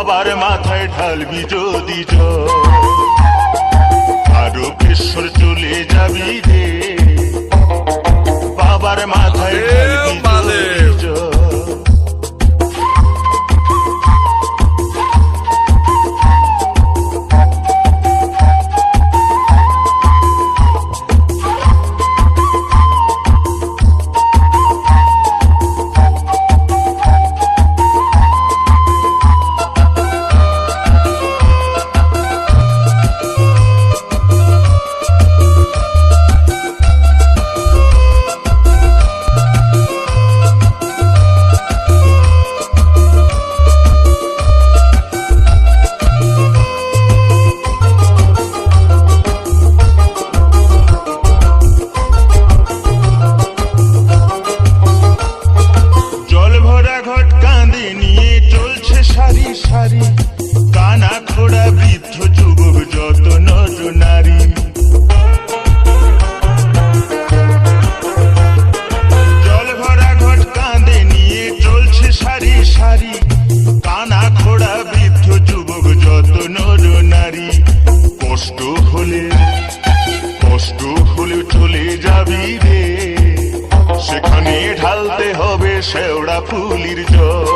বাবার মাথায় ঢালবি যদি জল, তারকেশ্বর চলে যাবি রে, বাবার মাথায় ঢালবি যদি জল। সারি কানা খোড়া বৃদ্ধ যুবক যত নর নারী, জল ভরা ঘট কাঁধে নিয়ে চলছে সারি সারি, কানা খোড়া বৃদ্ধ যুবক যত নর নারী। কষ্ট হলে চলে যাবি রে, সেখানে ঢালতে হবে শেওড়া ফুলির জল।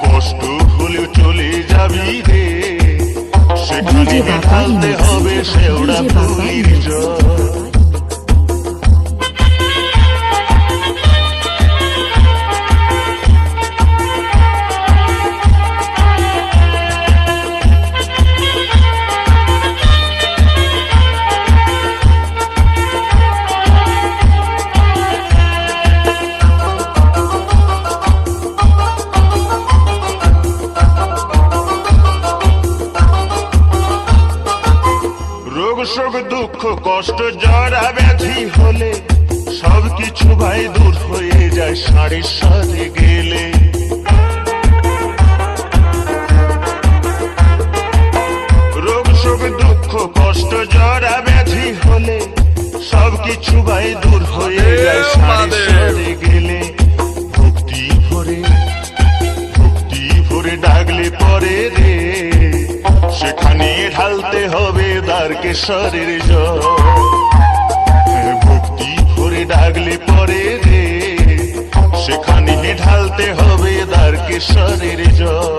কষ্ট হলেও চলে যাবি রে, সেখানে ঢালতে হবে শেওড়া ফুলির জল। শোক দুঃখ কষ্ট জরা ব্যাধি হলে সবকিছু ভাই দূর হয়ে যায় সাড়ে সাথে গেলে। রোগ শোক দুঃখ কষ্ট জরা ব্যাধি হলে সবকিছু ভাই দূর হয়ে যায় সাড়ে সাথে গেলে। ভক্তি ভরে ডাকলে পরে রে, সেখানে ঢালতে হবে দ্বারকেশ্বরের জল। ভক্তি ভরে ডাকলে পরে রে, সেখানে ঢালতে হবে দ্বারকেশ্বরের জল।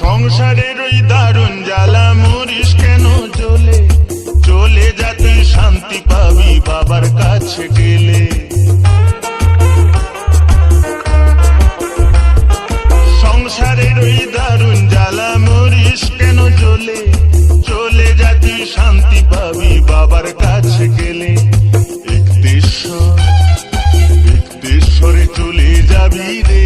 সংসারের ওই দারুণ জ্বালা মরিস কেন জ্বলে, চলে যা তুই শান্তি পাবি বাবার কাছে গেলে। সংসারের ওই দারুণ জ্বালা মরিস কেন জ্বলে, চলে যা তুই শান্তি পাবি বাবার কাছে গেলে। একদেশ্বরে চলে যাবি রে,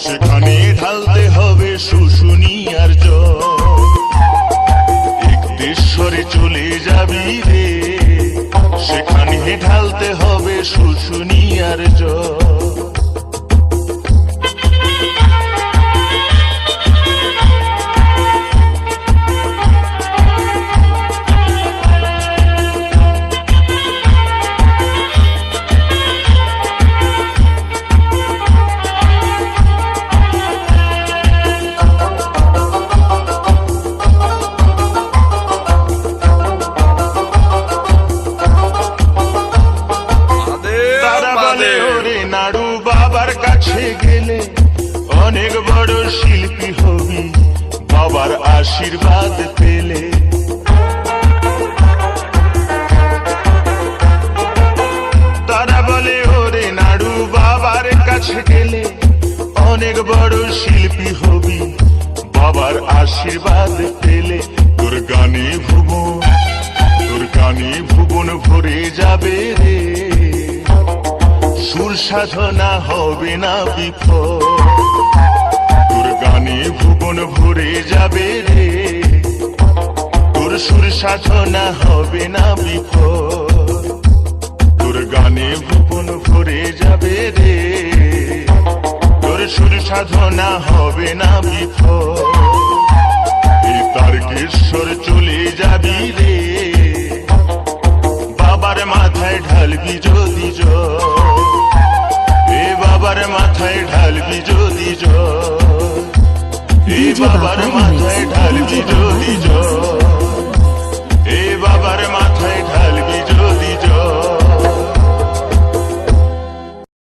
সেখানে ঢালতে হবে শুশুনিয়ার জল। একদেশ্বরে চলে যাবি রে, সেখানে ঢালতে হবে শুশুনিয়ার জল। নাড়ু বাবার কাছে গেলে অনেক বড় শিল্পী হবি বাবার আশীর্বাদ পেলে। তারা বলে ওরে নাড়ু বাবার কাছে গেলে অনেক বড় শিল্পী হবি আশীর্বাদ পেলে তোর গানে ভুবন ভরে যাবে রে। সুর সাধনা হবে না বিফল, তোর গানে ভুবন ভরে যাবে রে। তোর সুর সাধনা হবে না বিফল, তোর গানে ভুবন ভরে যাবে রে। তোর সুর সাধনা হবে না বিফল, এই তারকেশ্বর চলে যাবি রে। বাবার মাথায় ঢালবি যদি জল, এ বাবার মাথায় ঢালবি যদি জল, এ বাবার মাথায় ঢালবি যদি জল, এ বাবার মাথায়